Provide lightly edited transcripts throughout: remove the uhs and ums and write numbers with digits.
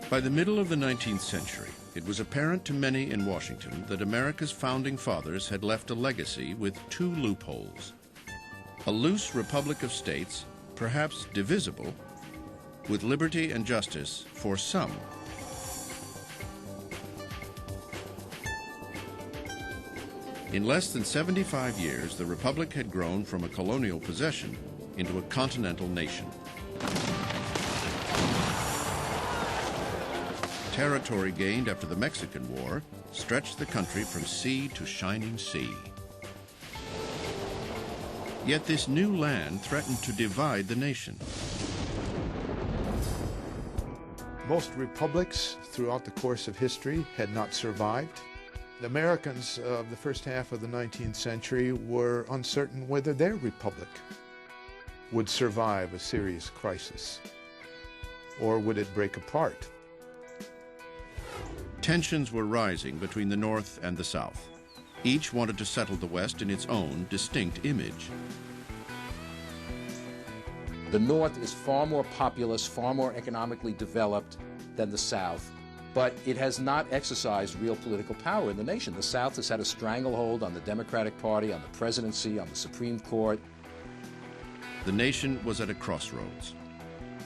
By the middle of the 19th century, it was apparent to many in Washington that America's founding fathers had left a legacy with two loopholes. A loose republic of states, perhaps divisible, with liberty and justice for some. In less than 75 years, the republic had grown from a colonial possession into a continental nation. Territory gained after the Mexican War stretched the country from sea to shining sea. Yet this new land threatened to divide the nation. Most republics throughout the course of history had not survived. The Americans of the first half of the 19th century were uncertain whether their republic would survive a serious crisis, or would it break apart? Tensions were rising between the North and the South. Each wanted to settle the West in its own distinct image. The North is far more populous, far more economically developed than the South, but it has not exercised real political power in the nation. The South has had a stranglehold on the Democratic Party, on the presidency, on the Supreme Court. The nation was at a crossroads.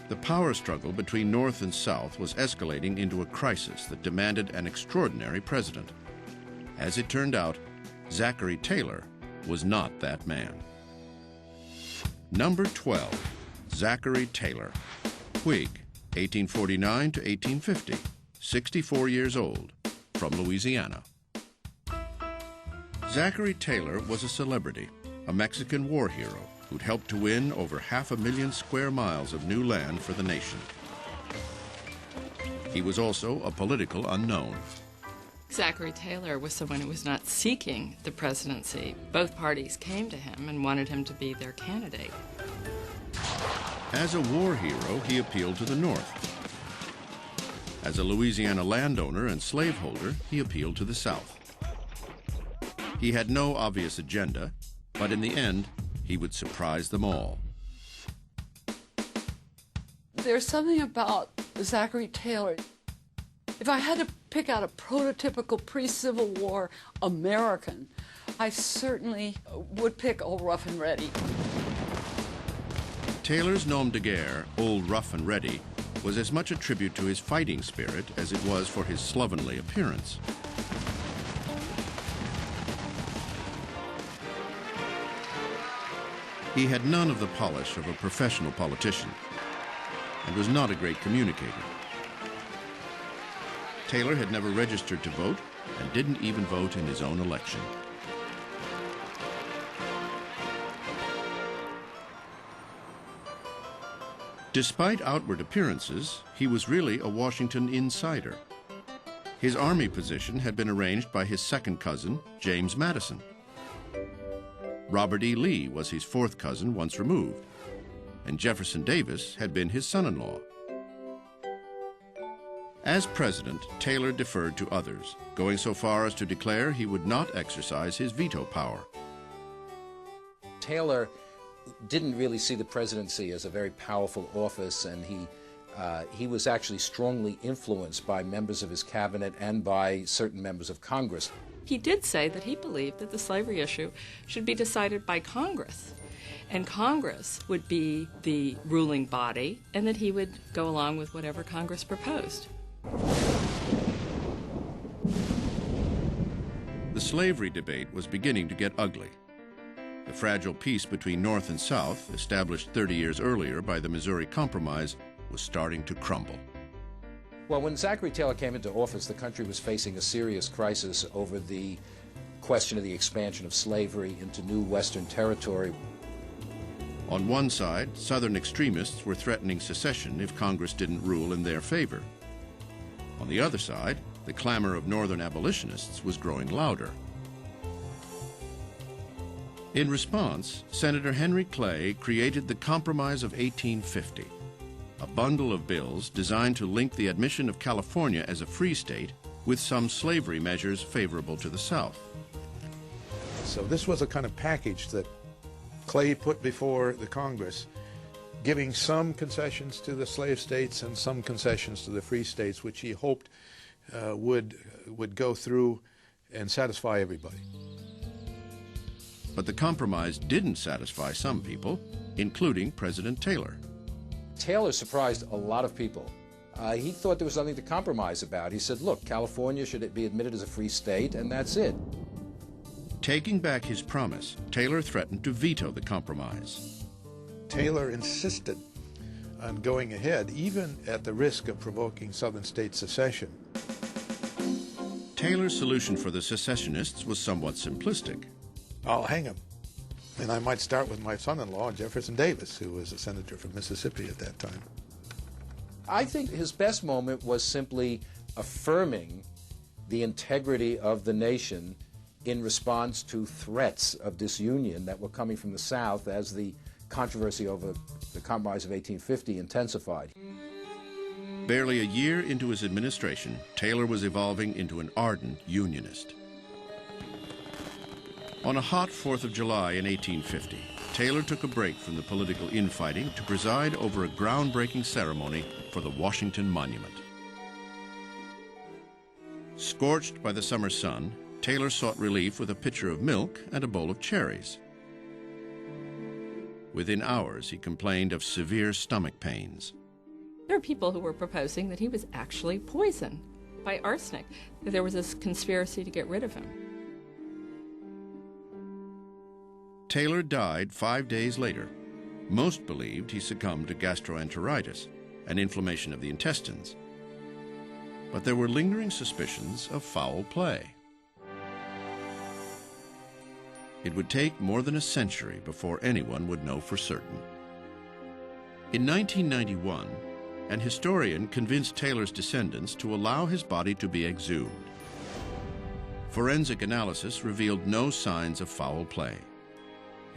The power struggle between North and South was escalating into a crisis that demanded an extraordinary president. As it turned out, Zachary Taylor was not that man. Number 12, Zachary Taylor, Whig, 1849 to 1850, 64 years old, from Louisiana. Zachary Taylor was a celebrity, a Mexican war hero who'd helped to win over 500,000 square miles of new land for the nation. He was also a political unknown. Zachary Taylor was someone who was not seeking the presidency. Both parties came to him and wanted him to be their candidate. As a war hero, he appealed to the North. As a Louisiana landowner and slaveholder, he appealed to the South. He had no obvious agenda, but in the end, he would surprise them all. There's something about Zachary Taylor. If I had to pick out a prototypical pre-Civil War American, I certainly would pick Old Rough and Ready. Taylor's nom de guerre, Old Rough and Ready, was as much a tribute to his fighting spirit as it was for his slovenly appearance. He had none of the polish of a professional politician and was not a great communicator. Taylor had never registered to vote and didn't even vote in his own election. Despite outward appearances, he was really a Washington insider. His Army position had been arranged by his second cousin, James Madison. Robert E. Lee was his fourth cousin once removed, and Jefferson Davis had been his son-in-law. As president, Taylor deferred to others, going so far as to declare he would not exercise his veto power. Taylor didn't really see the presidency as a very powerful office, and he was actually strongly influenced by members of his cabinet and by certain members of Congress. He did say that he believed that the slavery issue should be decided by Congress, and Congress would be the ruling body, and that he would go along with whatever Congress proposed. The slavery debate was beginning to get ugly. The fragile peace between North and South, established 30 years earlier by the Missouri Compromise, was starting to crumble. Well, when Zachary Taylor came into office, the country was facing a serious crisis over the question of the expansion of slavery into new Western territory. On one side, Southern extremists were threatening secession if Congress didn't rule in their favor. On the other side, the clamor of Northern abolitionists was growing louder. In response, Senator Henry Clay created the Compromise of 1850, a bundle of bills designed to link the admission of California as a free state with some slavery measures favorable to the South. So this was a kind of package that Clay put before the Congress giving some concessions to the slave states and some concessions to the free states, which he hoped would go through and satisfy everybody. But the compromise didn't satisfy some people, including President Taylor. Taylor surprised a lot of people. He thought there was nothing to compromise about. He said, look, California should be admitted as a free state, and that's it. Taking back his promise, Taylor threatened to veto the compromise. Taylor insisted on going ahead, even at the risk of provoking Southern state secession. Taylor's solution for the secessionists was somewhat simplistic. I'll hang him. And I might start with my son-in-law, Jefferson Davis, who was a senator from Mississippi at that time. I think his best moment was simply affirming the integrity of the nation in response to threats of disunion that were coming from the South as the controversy over the Compromise of 1850 intensified. Barely a year into his administration, Taylor was evolving into an ardent Unionist. On a hot 4th of July in 1850, Taylor took a break from the political infighting to preside over a groundbreaking ceremony for the Washington Monument. Scorched by the summer sun, Taylor sought relief with a pitcher of milk and a bowl of cherries. Within hours, he complained of severe stomach pains. There are people who were proposing that he was actually poisoned by arsenic, that there was this conspiracy to get rid of him. Taylor died 5 days later. Most believed he succumbed to gastroenteritis, an inflammation of the intestines. But there were lingering suspicions of foul play. It would take more than a century before anyone would know for certain. In 1991, an historian convinced Taylor's descendants to allow his body to be exhumed. Forensic analysis revealed no signs of foul play.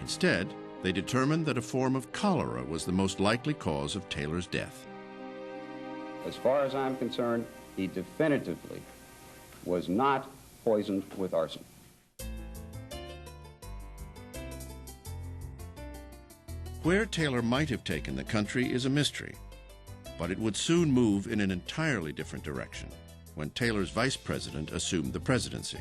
Instead, they determined that a form of cholera was the most likely cause of Taylor's death. As far as I'm concerned, he definitively was not poisoned with arson. Where Taylor might have taken the country is a mystery, but it would soon move in an entirely different direction when Taylor's vice president assumed the presidency.